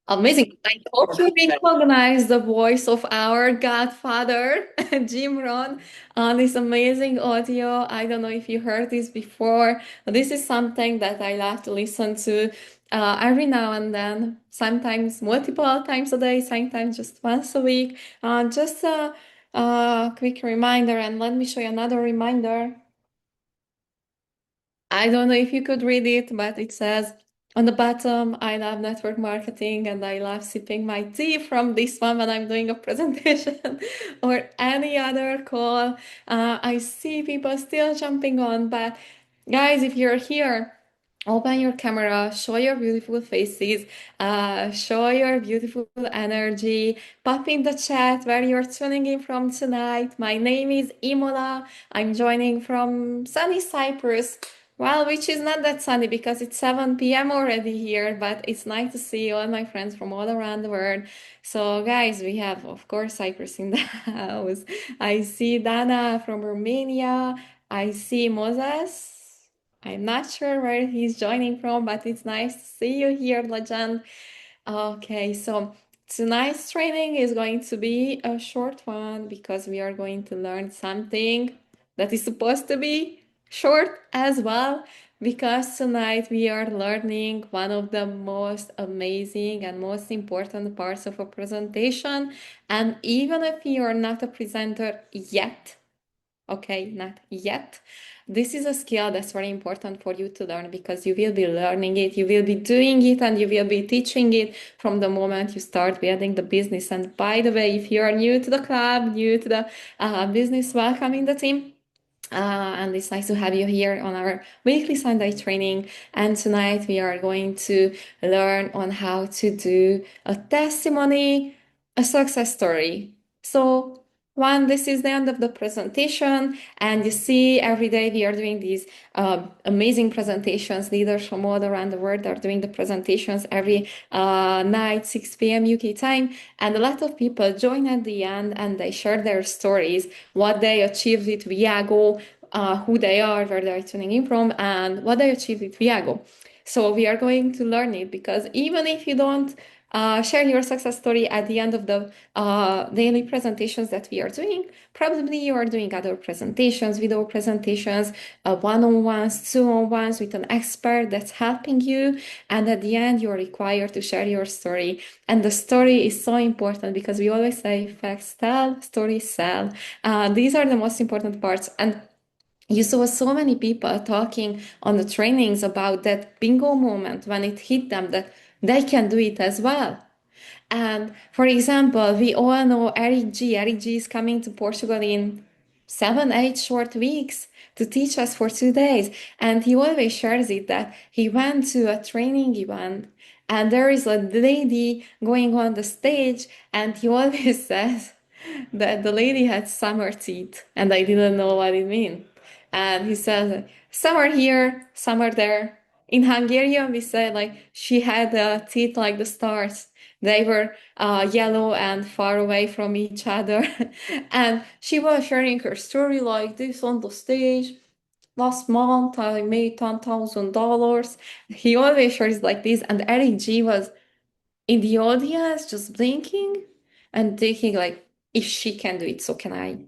Amazing. I hope you recognize the voice of our godfather, Jim Rohn, on this amazing audio. I don't know if you heard this before. This is something that I love to listen to every now and then, sometimes multiple times a day, sometimes just once a week. Just a quick reminder, and let me show you another reminder. I don't know if you could read it, but it says on the bottom, I love network marketing and I love sipping my tea from this one when I'm doing a presentation or any other call. I see people still jumping on, but guys, if you're here, open your camera, show your beautiful faces, show your beautiful energy, pop in the chat where you're tuning in from tonight. My name is Imola. I'm joining from sunny Cyprus. Well, which is not that sunny because it's 7 p.m. already here, but it's nice to see all my friends from all around the world. So, guys, we have, of course, Cyprus in the house. I see Dana from Romania. I see Moses. I'm not sure where he's joining from, but it's nice to see you here, legend. Okay, so tonight's training is going to be a short one because we are going to learn something that is supposed to be short as well. Because tonight we are learning one of the most amazing and most important parts of a presentation. And even if you are not a presenter yet, okay, not yet. This is a skill that's very important for you to learn because you will be learning it, you will be doing it, and you will be teaching it from the moment you start building the business. And by the way, if you are new to the club, new to the business, welcome in the team. And it's nice to have you here on our weekly Sunday training. And tonight we are going to learn on how to do a testimony, a success story. So, one, this is the end of the presentation, and you see every day we are doing these amazing presentations. Leaders from all around the world are doing the presentations every night, 6 p.m. UK time, and a lot of people join at the end and they share their stories, what they achieved with Viago, who they are, where they're tuning in from, and what they achieved with Viago. So we are going to learn it because even if you don't share your success story at the end of the daily presentations that we are doing, probably you are doing other presentations, video presentations, one-on-ones, two-on-ones with an expert that's helping you. And at the end, you're required to share your story. And the story is so important because we always say facts tell, stories sell. These are the most important parts. And you saw so many people talking on the trainings about that bingo moment when it hit them that they can do it as well. And for example, we all know Eric G. Eric G is coming to Portugal in 7, 8 short weeks to teach us for 2 days. And he always shares it that he went to a training event and there is a lady going on the stage, and he always says that the lady had summer teeth, and I didn't know what it meant. And he says, summer here, summer there. In Hungarian, we say like she had teeth like the stars. They were yellow and far away from each other. And she was sharing her story like this on the stage. Last month, I made $10,000. He always shares like this. And Eric G was in the audience, just blinking and thinking like, if she can do it, so can I.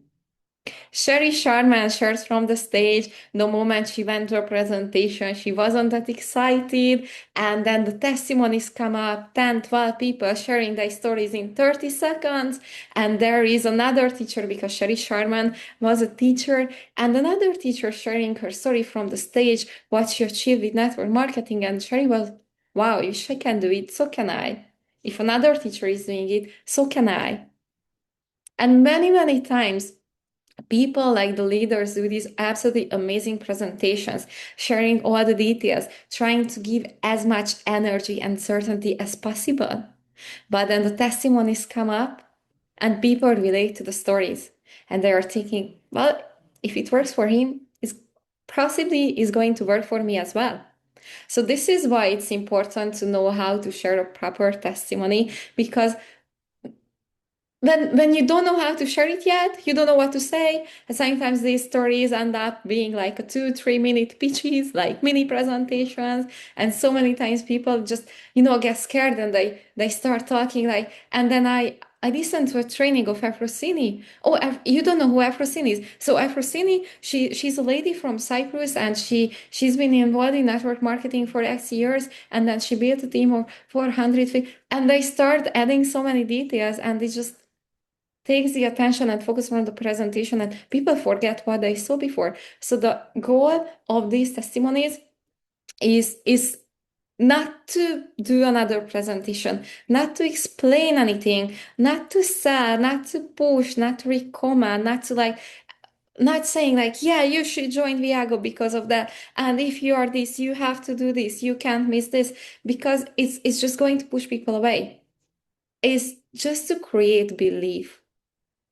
Sherry Sharman shares from the stage the moment she went to a presentation. She wasn't that excited, and then the testimonies come up 10, 12 people sharing their stories in 30 seconds. And there is another teacher because Sherry Sharman was a teacher, and another teacher sharing her story from the stage, what she achieved with network marketing. And Sherry was, wow, if she can do it, so can I. If another teacher is doing it, so can I. And many, many times, people like the leaders do these absolutely amazing presentations, sharing all the details, trying to give as much energy and certainty as possible. But then the testimonies come up and people relate to the stories and they are thinking, well, if it works for him, it's possibly is going to work for me as well. So this is why it's important to know how to share a proper testimony because when you don't know how to share it yet, you don't know what to say. And sometimes these stories end up being like a 2, 3 minute pitches, like mini presentations. And so many times people just, get scared and they start talking like, and then I listened to a training of Afrosini. Oh, you don't know who Afrosini is. So Afrosini, she's a lady from Cyprus and she's been involved in network marketing for X years. And then she built a team of 400, and they start adding so many details and they just takes the attention and focus from the presentation and people forget what they saw before. So the goal of these testimonies is not to do another presentation, not to explain anything, not to sell, not to push, not to recommend, not to like not saying like, yeah, you should join Viago because of that. And if you are this, you have to do this. You can't miss this because it's just going to push people away. It's just to create belief.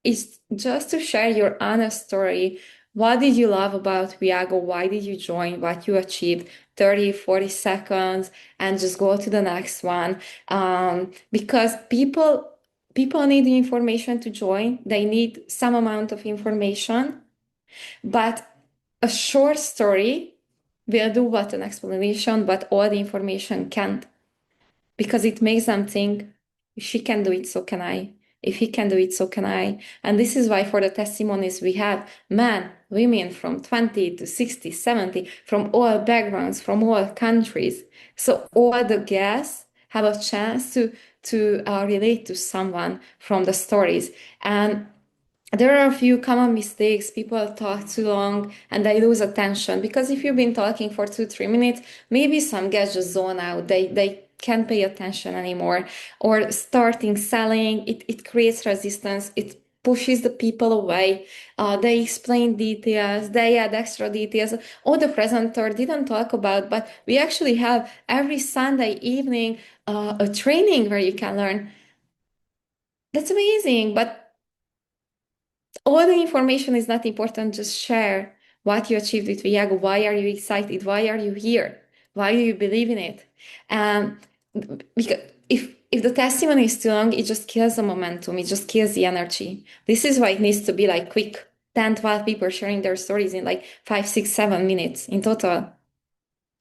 It's just to share your honest story. What did you love about Viago? Why did you join? What you achieved? 30, 40 seconds, and just go to the next one. Because people need the information to join. They need some amount of information, but a short story will do what an explanation, but all the information can't because it makes them think if she can do it, so can I. If he can do it, so can I. And this is why for the testimonies we have men, women from 20 to 60, 70, from all backgrounds, from all countries. So all the guests have a chance to relate to someone from the stories. And there are a few common mistakes. People talk too long and they lose attention because if you've been talking for 2, 3 minutes, maybe some guests just zone out. They can't pay attention anymore. Or starting selling, it creates resistance. It pushes the people away. They explain details, they add extra details. All the presenter didn't talk about, but we actually have every Sunday evening a training where you can learn. That's amazing, but all the information is not important. Just share what you achieved with Viago. Why are you excited? Why are you here? Why do you believe in it? And because if the testimony is too long, it just kills the momentum. It just kills the energy. This is why it needs to be like quick 10, 12 people sharing their stories in like 5, 6, 7 minutes in total.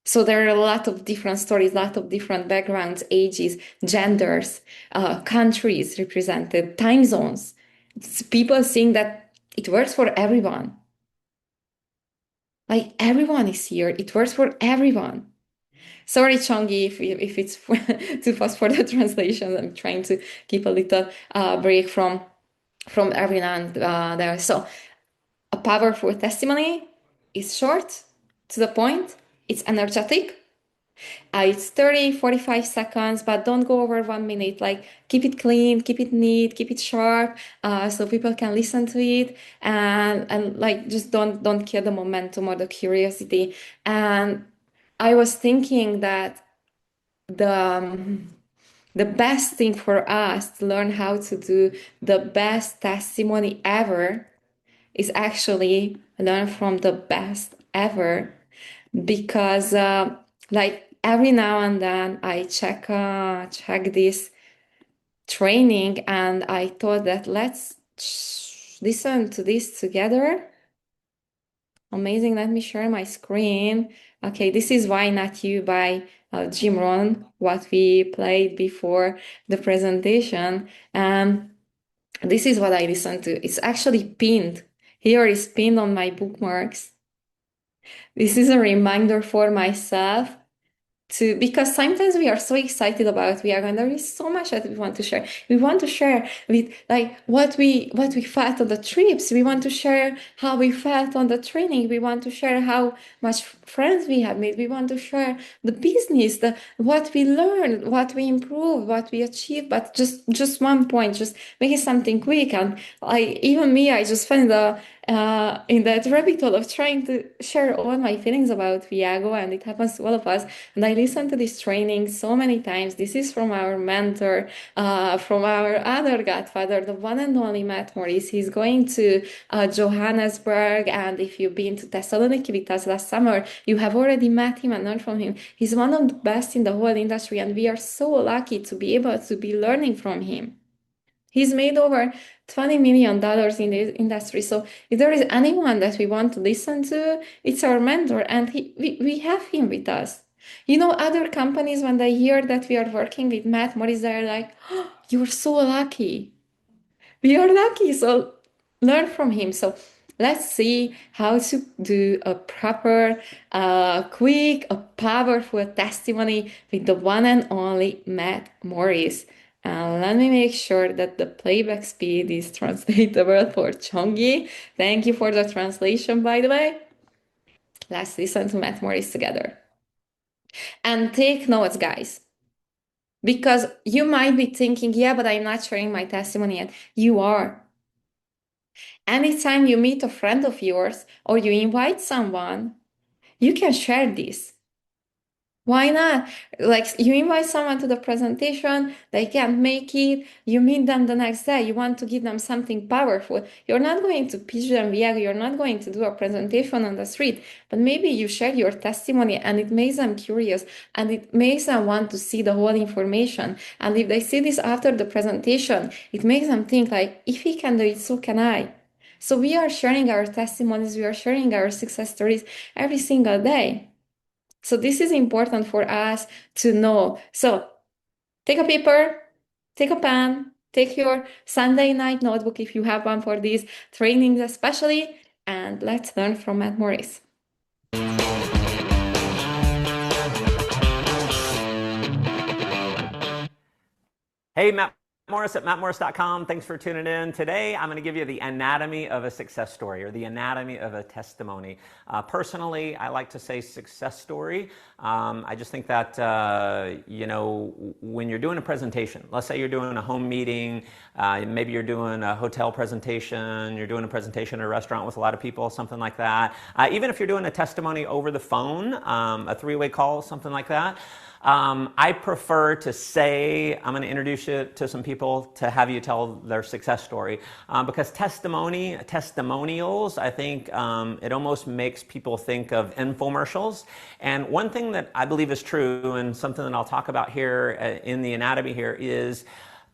So there are a lot of different stories, a lot of different backgrounds, ages, genders, countries represented, time zones. It's people seeing that it works for everyone. Like everyone is here. It works for everyone. Sorry, Chongi, if it's too fast for the translation. I'm trying to keep a little break from every now and there. So a powerful testimony is short, to the point. It's energetic. It's 30, 45 seconds, but don't go over 1 minute. Like keep it clean, keep it neat, keep it sharp, so people can listen to it and like just don't kill the momentum or the curiosity. And I was thinking that the the best thing for us to learn how to do the best testimony ever is actually learn from the best ever because like every now and then I check this training and I thought that let's listen to this together. Amazing. Let me share my screen. Okay, this is Why Not You by Jim Rohn, what we played before the presentation. And this is what I listened to. It's actually pinned. Here is pinned on my bookmarks. This is a reminder for myself to because sometimes we are so excited about Viagra and there is so much that we want to share. We want to share with like what we felt on the trips. We want to share how we felt on the training. We want to share how much friends we have made. We want to share the business, the what we learned, what we improved, what we achieved. But just one point, just make it something quick. And I even me, I just find the in that rabbit hole of trying to share all my feelings about Viago, and it happens to all of us. And I listened to this training so many times. This is from our mentor, from our other godfather, the one and only Matt Morris. He's going to Johannesburg, and if you've been to Thessaloniki with us last summer, you have already met him and learned from him. He's one of the best in the whole industry, and we are so lucky to be able to be learning from him. He's made over $20 million in the industry. So if there is anyone that we want to listen to, it's our mentor, and we have him with us. You know, other companies, when they hear that we are working with Matt Morris, they're like, oh, you're so lucky. We are lucky. So learn from him. So let's see how to do a proper, quick, a powerful testimony with the one and only Matt Morris. And let me make sure that the playback speed is translatable for Chongi. Thank you for the translation, by the way. Let's listen to Matt Morris together. And take notes, guys. Because you might be thinking, yeah, but I'm not sharing my testimony yet. You are. Anytime you meet a friend of yours or you invite someone, you can share this. Why not? Like, you invite someone to the presentation, they can't make it, you meet them the next day, you want to give them something powerful. You're not going to pitch them via, you're not going to do a presentation on the street, but maybe you share your testimony and it makes them curious and it makes them want to see the whole information. And if they see this after the presentation, it makes them think like, if he can do it, so can I. So we are sharing our testimonies, we are sharing our success stories every single day. So this is important for us to know. So take a paper, take a pen, take your Sunday night notebook if you have one for these trainings especially, and let's learn from Matt Morris. Hey, Matt Morris at mattmorris.com. Thanks for tuning in. Today, I'm going to give you the anatomy of a success story, or the anatomy of a testimony. Personally, I like to say success story. I just think that, when you're doing a presentation, let's say you're doing a home meeting, maybe you're doing a hotel presentation, you're doing a presentation at a restaurant with a lot of people, something like that. Even if you're doing a testimony over the phone, a three-way call, something like that. I prefer to say, I'm going to introduce you to some people to have you tell their success story, because testimonials, I think it almost makes people think of infomercials. And one thing that I believe is true, and something that I'll talk about here in the anatomy here, is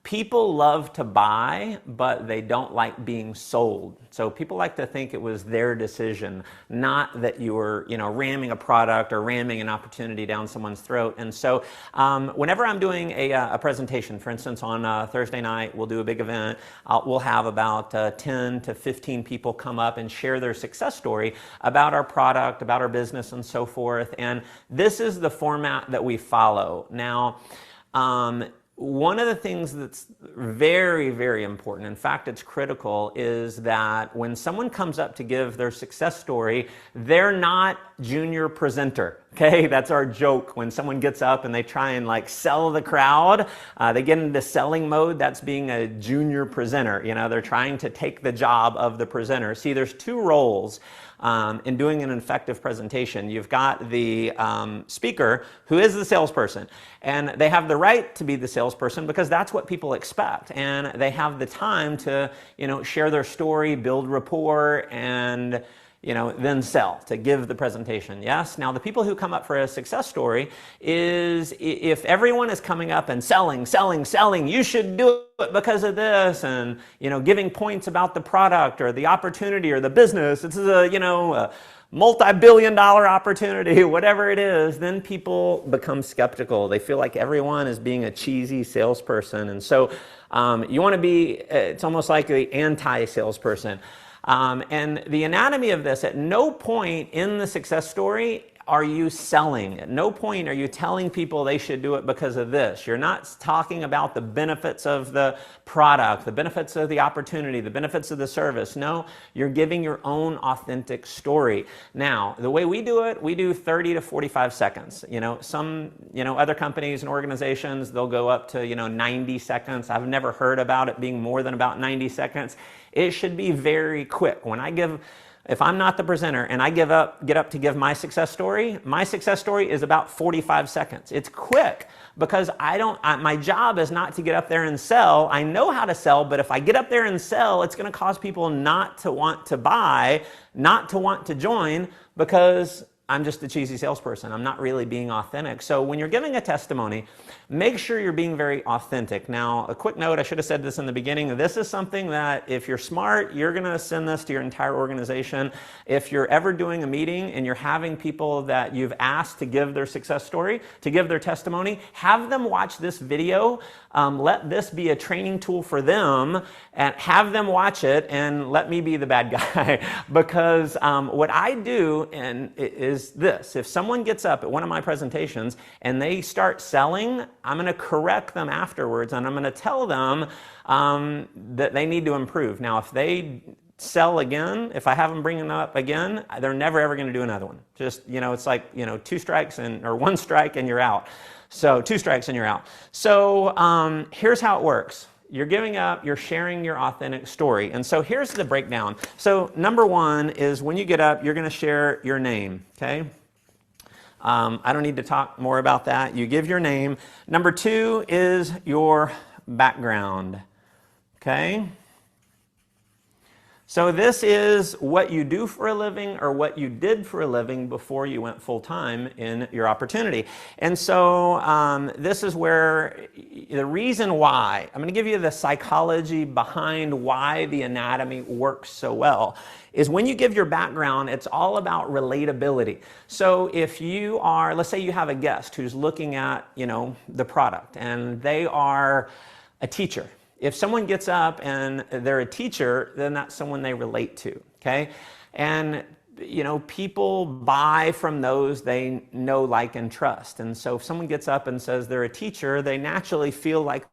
people love to buy, but they don't like being sold. So people like to think it was their decision, not that you were, ramming a product or ramming an opportunity down someone's throat. And so whenever I'm doing a presentation, for instance, on Thursday night, we'll do a big event. We'll have about 10 to 15 people come up and share their success story about our product, about our business, and so forth. And this is the format that we follow. Now, one of the things that's very, very important, in fact, it's critical, is that when someone comes up to give their success story, they're not junior presenter. Okay, that's our joke. When someone gets up and they try and sell the crowd, they get into selling mode. That's being a junior presenter. They're trying to take the job of the presenter. See, there's two roles in doing an effective presentation. You've got the speaker, who is the salesperson, and they have the right to be the salesperson because that's what people expect, and they have the time to share their story, build rapport, and then sell, to give the presentation. Yes? Now, the people who come up for a success story is, if everyone is coming up and selling, you should do it because of this, and, giving points about the product or the opportunity or the business, this is a multi-billion-dollar opportunity, whatever it is, then people become skeptical. They feel like everyone is being a cheesy salesperson. And so you want to be, it's almost like the anti-salesperson. And the anatomy of this, at no point in the success story are you selling. At no point are you telling people they should do it because of this. You're not talking about the benefits of the product, the benefits of the opportunity, the benefits of the service. No, you're giving your own authentic story. Now, the way we do it, we do 30 to 45 seconds. Some, other companies and organizations, they'll go up to, 90 seconds. I've never heard about it being more than about 90 seconds. It should be very quick. If I'm not the presenter and I get up to give my success story is about 45 seconds. It's quick because my job is not to get up there and sell. I know how to sell, but if I get up there and sell, it's going to cause people not to want to buy, not to want to join, because I'm just a cheesy salesperson. I'm not really being authentic. So when you're giving a testimony, make sure you're being very authentic. Now, a quick note, I should have said this in the beginning. This is something that if you're smart, you're going to send this to your entire organization. If you're ever doing a meeting and you're having people that you've asked to give their success story, to give their testimony, have them watch this video. Let this be a training tool for them, and have them watch it, and let me be the bad guy. Because what I do is this: if someone gets up at one of my presentations and they start selling, I'm going to correct them afterwards, and I'm going to tell them that they need to improve. Now, if they sell again, if I have them bringing up again, they're never ever going to do another one. Just, it's like, two strikes or one strike and you're out. So 2 strikes and you're out. So here's how it works. You're giving up, you're sharing your authentic story. And so here's the breakdown. So number 1 is when you get up, you're going to share your name, okay? I don't need to talk more about that. You give your name. Number 2 is your background, okay? So this is what you do for a living or what you did for a living before you went full-time in your opportunity. And so this is where the reason why, I'm going to give you the psychology behind why the anatomy works so well, is when you give your background, it's all about relatability. So if you are, let's say you have a guest who's looking at, the product, and they are a teacher. If someone gets up and they're a teacher, then that's someone they relate to, okay? And, people buy from those they know, like, and trust. And so if someone gets up and says they're a teacher, they naturally feel like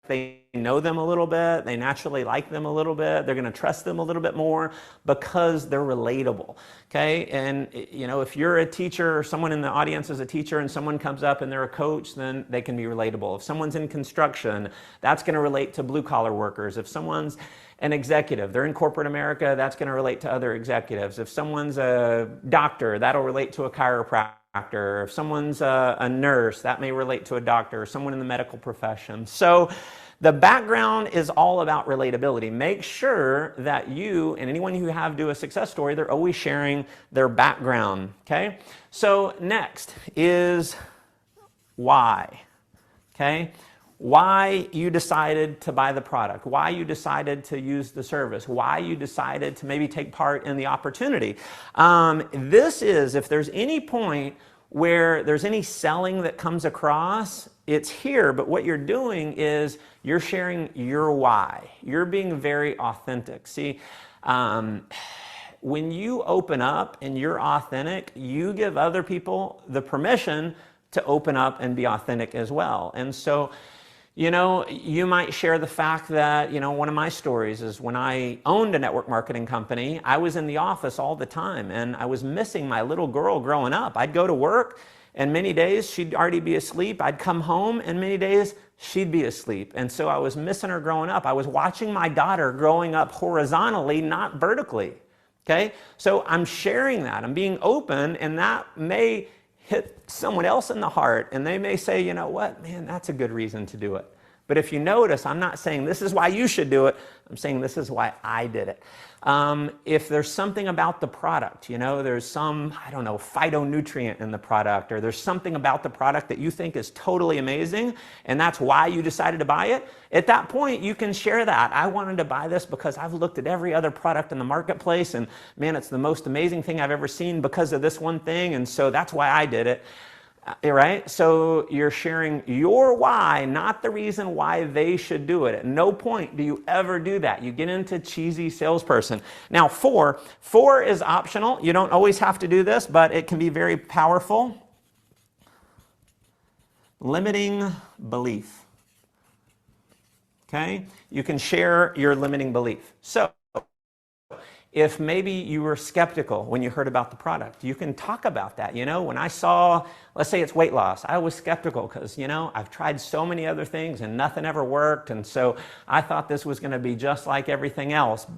they know them a little bit, they naturally like them a little bit, they're going to trust them a little bit more because they're relatable, okay? And, if you're a teacher or someone in the audience is a teacher and someone comes up and they're a coach, then they can be relatable. If someone's in construction, that's going to relate to blue-collar workers. If someone's an executive, they're in corporate America, that's going to relate to other executives. If someone's a doctor, that'll relate to a chiropractor. If someone's a nurse, that may relate to a doctor, or someone in the medical profession. So the background is all about relatability. Make sure that you and anyone you have do a success story, they're always sharing their background, okay? So next is why, okay? Why you decided to buy the product, why you decided to use the service, why you decided to maybe take part in the opportunity. This is, if there's any point where there's any selling that comes across, it's here, but what you're doing is you're sharing your why. You're being very authentic. See, when you open up and you're authentic, you give other people the permission to open up and be authentic as well. And so, you might share the fact that, one of my stories is when I owned a network marketing company, I was in the office all the time and I was missing my little girl growing up. I'd go to work and many days she'd already be asleep. I'd come home and many days she'd be asleep. And so I was missing her growing up. I was watching my daughter growing up horizontally, not vertically. Okay? So I'm sharing that. I'm being open, and that may hit someone else in the heart, and they may say, you know what, man, that's a good reason to do it. But if you notice, I'm not saying this is why you should do it. I'm saying this is why I did it. If there's something about the product, there's some, phytonutrient in the product, or there's something about the product that you think is totally amazing, and that's why you decided to buy it, at that point, you can share that. I wanted to buy this because I've looked at every other product in the marketplace, and man, it's the most amazing thing I've ever seen because of this one thing, and so that's why I did it. Right? So you're sharing your why, not the reason why they should do it. At no point do you ever do that. You get into cheesy salesperson. Now, 4 is optional. You don't always have to do this, but it can be very powerful. Limiting belief. Okay? You can share your limiting belief. So, if maybe you were skeptical when you heard about the product, you can talk about that. When I saw, let's say it's weight loss, I was skeptical because, I've tried so many other things and nothing ever worked. And so I thought this was going to be just like everything else.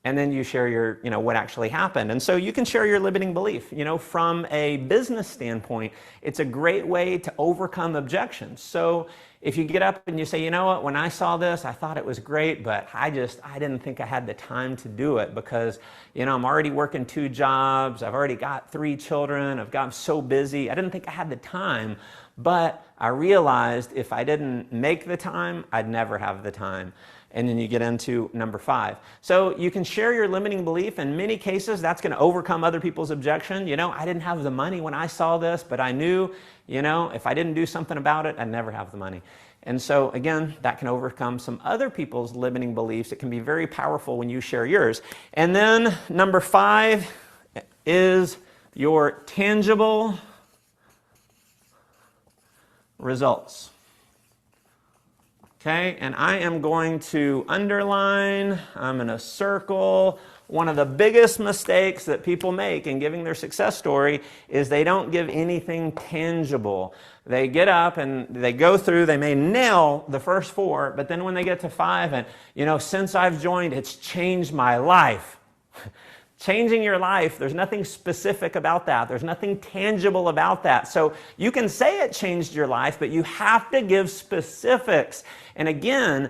And then you share your, what actually happened. And so you can share your limiting belief. From a business standpoint, it's a great way to overcome objections. So if you get up and you say, you know what, when I saw this, I thought it was great, but I didn't think I had the time to do it because, I'm already working 2 jobs. I've already got 3 children. I'm so busy. I didn't think I had the time, but I realized if I didn't make the time, I'd never have the time. And then you get into number 5. So you can share your limiting belief. In many cases, that's going to overcome other people's objection. I didn't have the money when I saw this, but I knew, if I didn't do something about it, I'd never have the money. And so again, that can overcome some other people's limiting beliefs. It can be very powerful when you share yours. And then number 5 is your tangible results. Okay, and I am going to underline, I'm going to circle. One of the biggest mistakes that people make in giving their success story is they don't give anything tangible. They get up and they go through, they may nail the first 4, but then when they get to 5 and, since I've joined, it's changed my life. Changing your life, there's nothing specific about that. There's nothing tangible about that. So you can say it changed your life, but you have to give specifics. And again,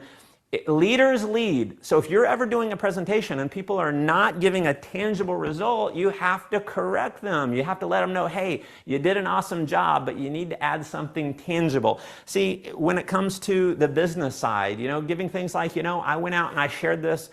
leaders lead. So if you're ever doing a presentation and people are not giving a tangible result, you have to correct them. You have to let them know, hey, you did an awesome job, but you need to add something tangible. See, when it comes to the business side, giving things like, I went out and I shared this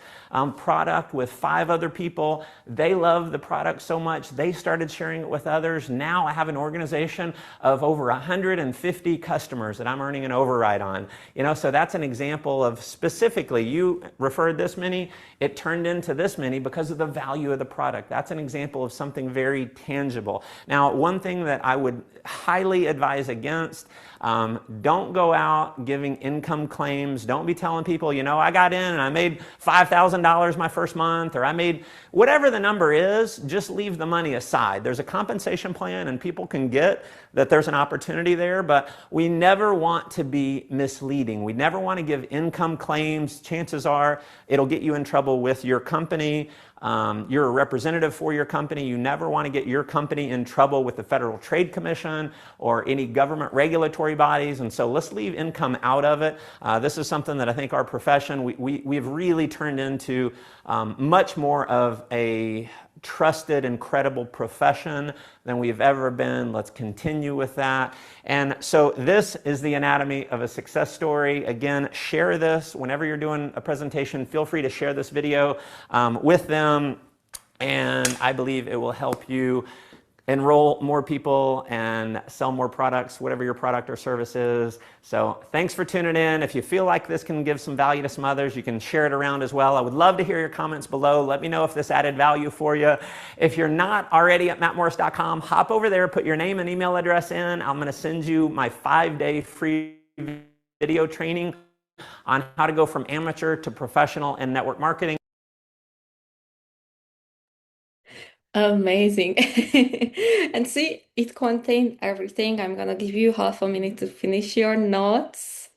product with 5 other people. They love the product so much, they started sharing it with others. Now I have an organization of over 150 customers that I'm earning an override on. So that's an example of specifically, you referred this many, it turned into this many because of the value of the product. That's an example of something very tangible. Now, one thing that I would highly advise against, don't go out giving income claims. Don't be telling people, I got in and I made $5,000 my first month, or I made whatever the number is. Just leave the money aside. There's a compensation plan and people can get that there's an opportunity there, but we never want to be misleading. We never want to give income claims. Chances are it'll get you in trouble with your company. You're a representative for your company. You never want to get your company in trouble with the Federal Trade Commission or any government regulatory bodies. And so let's leave income out of it. This is something that I think our profession, we've really turned into much more of a trusted and credible profession than we've ever been. Let's continue with that. And so this is the anatomy of a success story. Again, share this whenever you're doing a presentation. Feel free to share this video with them, and I believe it will help you enroll more people and sell more products, whatever your product or service is. So thanks for tuning in. If you feel like this can give some value to some others, you can share it around as well. I would love to hear your comments below. Let me know if this added value for you. If you're not already at mattmorris.com, hop over there, put your name and email address in. I'm going to send you my 5-day free video training on how to go from amateur to professional in network marketing. Amazing. And see, it contained everything. I'm gonna give you half a minute to finish your notes.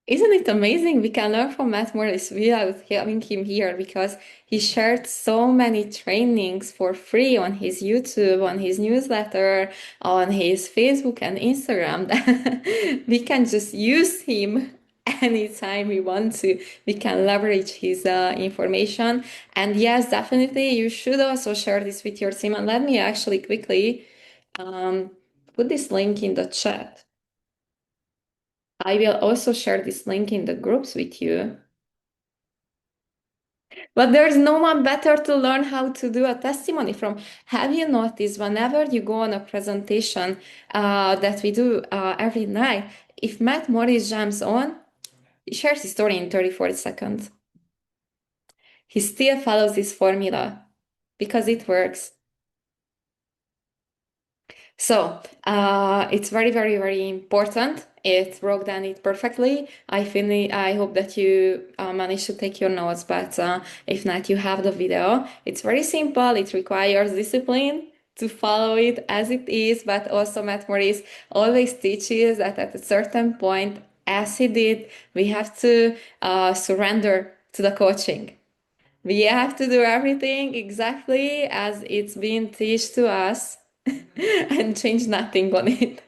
Isn't it amazing? We can learn from Matt Morris without having him here because he shared so many trainings for free on his YouTube, on his newsletter, on his Facebook and Instagram. We can just use him anytime we want to. We can leverage his information. And yes, definitely, you should also share this with your team. And let me actually quickly put this link in the chat. I will also share this link in the groups with you. But there's no one better to learn how to do a testimony from. Have you noticed whenever you go on a presentation that we do every night, if Matt Morris jumps on, he shares his story in 30, 40 seconds. He still follows this formula because it works. So it's very, very, very important. It broke down it perfectly. I hope that you managed to take your notes, but if not, you have the video. It's very simple. It requires discipline to follow it as it is, but also Matt Morris always teaches that at a certain point, as he did, we have to surrender to the coaching. We have to do everything exactly as it's been taught to us and change nothing on it.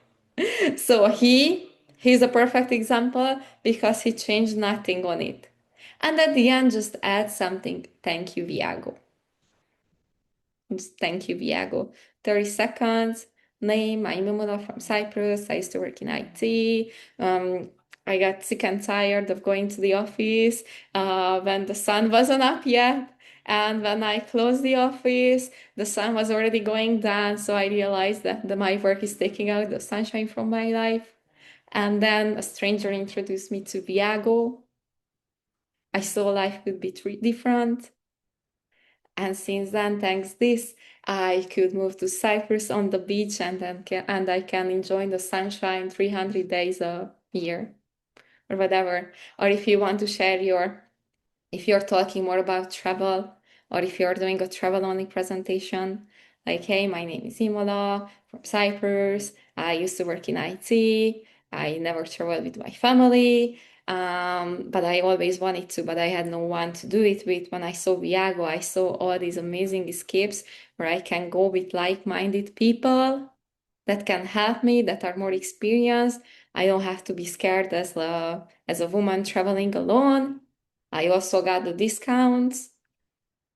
So he's a perfect example because he changed nothing on it. And at the end, just add something. Thank you, Viago. Just thank you, Viago. 30 seconds. Name, I'm Imola from Cyprus. I used to work in IT. I got sick and tired of going to the office when the sun wasn't up yet. And when I closed the office, the sun was already going down. So I realized that my work is taking out the sunshine from my life. And then a stranger introduced me to Viago. I saw life could be different. And since then, thanks this, I could move to Cyprus on the beach and I can enjoy the sunshine 300 days a year or whatever. Or if you want to share if you're talking more about travel, or if you're doing a travel only presentation, like, hey, my name is Imola from Cyprus. I used to work in IT. I never traveled with my family, but I always wanted to, but I had no one to do it with. When I saw Viago, I saw all these amazing escapes where I can go with like-minded people that can help me, that are more experienced. I don't have to be scared as a woman traveling alone. I also got the discounts.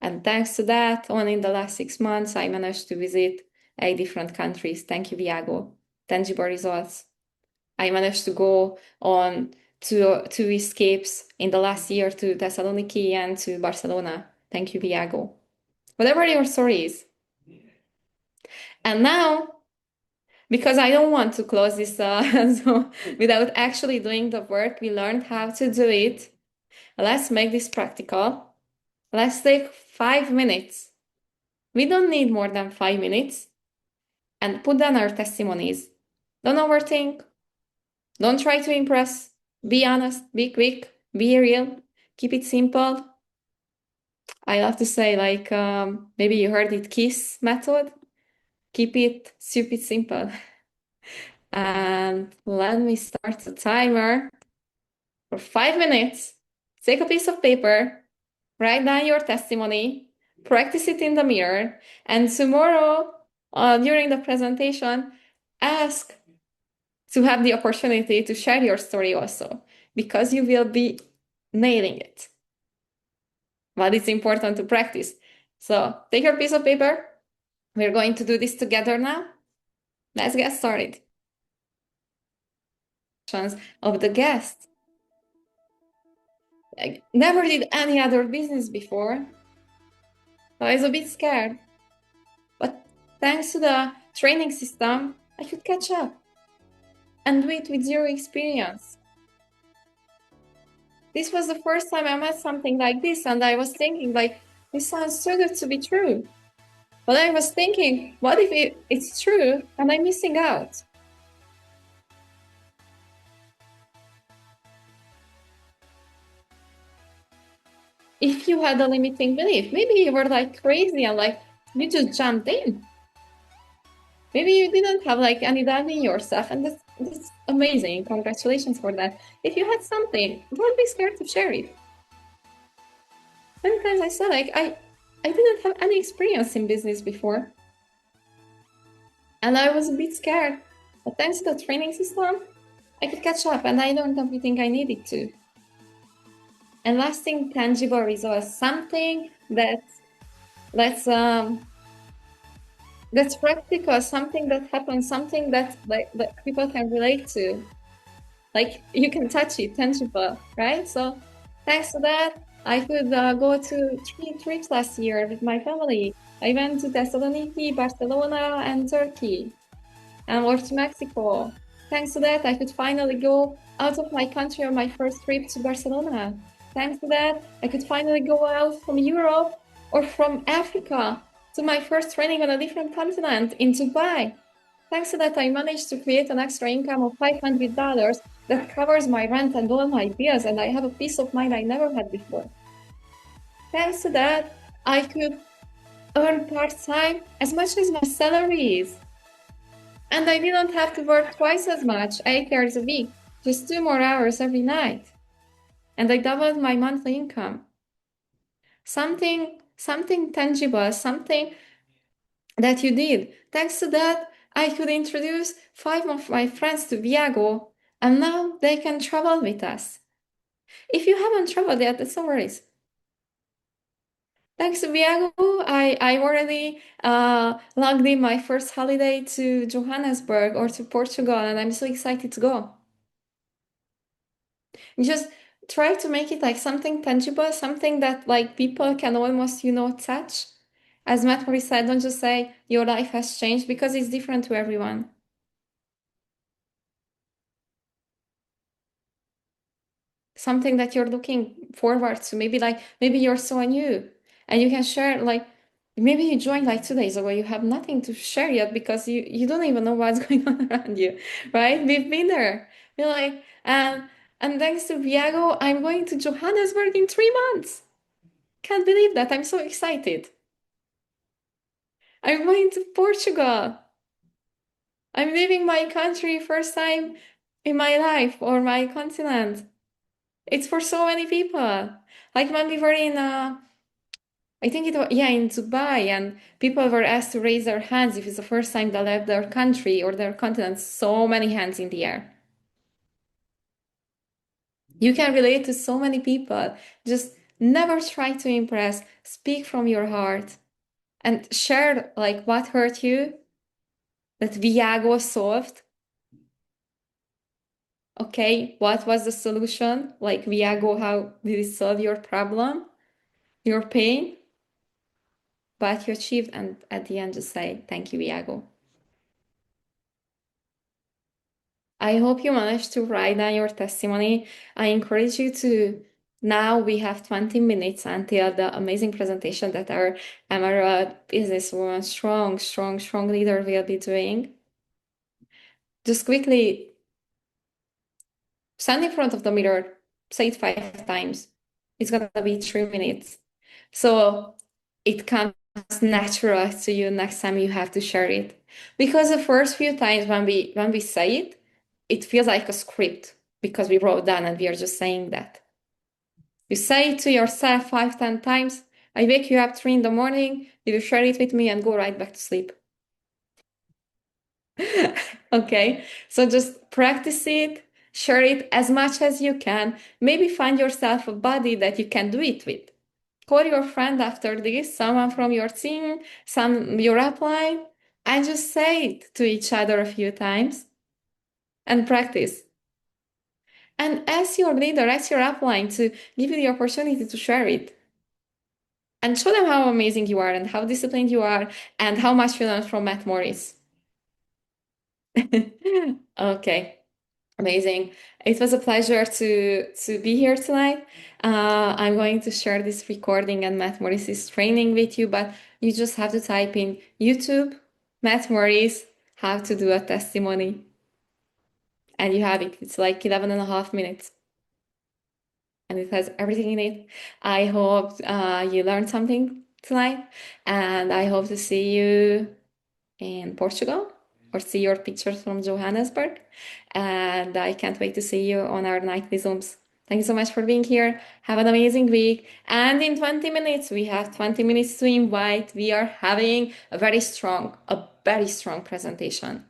And thanks to that, only in the last 6 months, I managed to visit 8 different countries. Thank you, Viago. Tangible results. I managed to go on two escapes in the last year to Thessaloniki and to Barcelona. Thank you, Viago. Whatever your story is. And now, because I don't want to close this so without actually doing the work, we learned how to do it. Let's make this practical. Let's take 5 minutes. We don't need more than 5 minutes. And put down our testimonies. Don't overthink. Don't try to impress. Be honest, be quick, be real, keep it simple. I love to say, like, maybe you heard it, KISS method. Keep it stupid simple. And let me start the timer for 5 minutes. Take a piece of paper, write down your testimony, practice it in the mirror, and tomorrow, during the presentation, ask to have the opportunity to share your story also, because you will be nailing it. But it's important to practice. So take your piece of paper. We're going to do this together now. Let's get started. Of the guest. I never did any other business before. So I was a bit scared. But thanks to the training system, I could catch up and do it with zero experience. This was the first time I met something like this, and I was thinking, like, this sounds so good to be true. But I was thinking, what if it's true and I'm missing out? If you had a limiting belief, maybe you were like crazy and like you just jumped in. Maybe you didn't have like any doubt in yourself, and that's amazing. Congratulations for that. If you had something, don't be scared to share it. Sometimes I said, like, I didn't have any experience in business before. And I was a bit scared. But thanks to the training system, I could catch up and I learned everything I needed to. And lasting tangible results, something that's practical, something that happens, something that people can relate to. Like, you can touch it, tangible, right? So thanks to that, I could go to 3 trips last year with my family. I went to Thessaloniki, Barcelona, and Turkey, and or to Mexico. Thanks to that, I could finally go out of my country on my first trip to Barcelona. Thanks to that, I could finally go out from Europe or from Africa to my first training on a different continent in Dubai. Thanks to that, I managed to create an extra income of $500 that covers my rent and all my bills, and I have a peace of mind I never had before. Thanks to that, I could earn part-time as much as my salary is. And I didn't have to work twice as much, 8 hours a week, just 2 more hours every night. And I doubled my monthly income. something tangible, something that you did. Thanks to that, I could introduce five of my friends to Viago, and now they can travel with us. If you haven't traveled yet, that's no worries. Thanks to Viago, I already logged in my first holiday to Johannesburg or to Portugal, and I'm so excited to go. Just try to make it like something tangible, something that like people can almost, touch. As Matt Morris said, don't just say your life has changed because it's different to everyone. Something that you're looking forward to. Maybe you're so new and you can share like maybe you joined like 2 days ago. You have nothing to share yet because you don't even know what's going on around you, right? We've been there. We're like, and thanks to Viago, I'm going to Johannesburg in 3 months. Can't believe that. I'm so excited. I'm going to Portugal. I'm leaving my country first time in my life or my continent. It's for so many people. Like when we were in, I think it was, yeah, in Dubai, and people were asked to raise their hands if it's the first time they left their country or their continent. So many hands in the air. You can relate to so many people. Just never try to impress. Speak from your heart and share like what hurt you that Viago solved. Okay, what was the solution? Like Viago, how did it solve your problem, your pain? But you achieved, and at the end, just say, thank you, Viago. I hope you managed to write down your testimony. I encourage you to. Now we have 20 minutes until the amazing presentation that our Emerald businesswoman, strong leader will be doing. Just quickly stand in front of the mirror, say it 5 times. It's gonna be 3 minutes. So it comes natural to you next time you have to share it. Because the first few times when we say it, it feels like a script because we wrote down and we are just saying that. You say it to yourself 5, 10 times. I wake you up 3 in the morning, you share it with me and go right back to sleep. Okay, so just practice it, share it as much as you can. Maybe find yourself a buddy that you can do it with. Call your friend after this, someone from your team, your upline, and just say it to each other a few times and practice. And ask your leader, ask your upline to give you the opportunity to share it. And show them how amazing you are and how disciplined you are and how much you learned from Matt Morris. Okay. Amazing. It was a pleasure to be here tonight. I'm going to share this recording and Matt Morris's training with you, but you just have to type in YouTube, Matt Morris, how to do a testimony, and you have it. It's like 11 and a half minutes, and it has everything in it. I hope you learned something tonight, and I hope to see you in Portugal or see your pictures from Johannesburg. And I can't wait to see you on our nightly Zooms. Thank you so much for being here. Have an amazing week. And in 20 minutes, we have 20 minutes to invite. We are having a very strong presentation.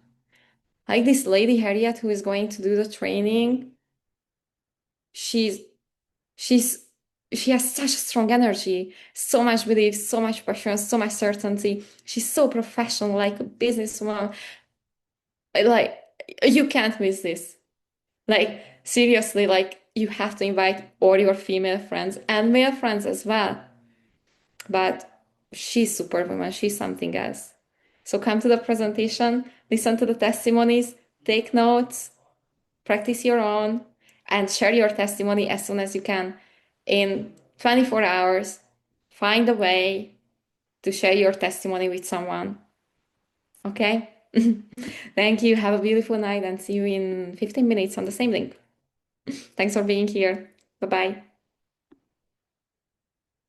Like this lady, Harriet, who is going to do the training, she's she's she has such strong energy, so much belief, so much passion, so much certainty. She's so professional, like a businesswoman. Like you can't miss this. Like seriously, like you have to invite all your female friends and male friends as well. But she's superwoman, she's something else. So come to the presentation, listen to the testimonies, take notes, practice your own, and share your testimony as soon as you can. In 24 hours, find a way to share your testimony with someone. Okay? Thank you. Have a beautiful night and see you in 15 minutes on the same link. Thanks for being here. Bye bye.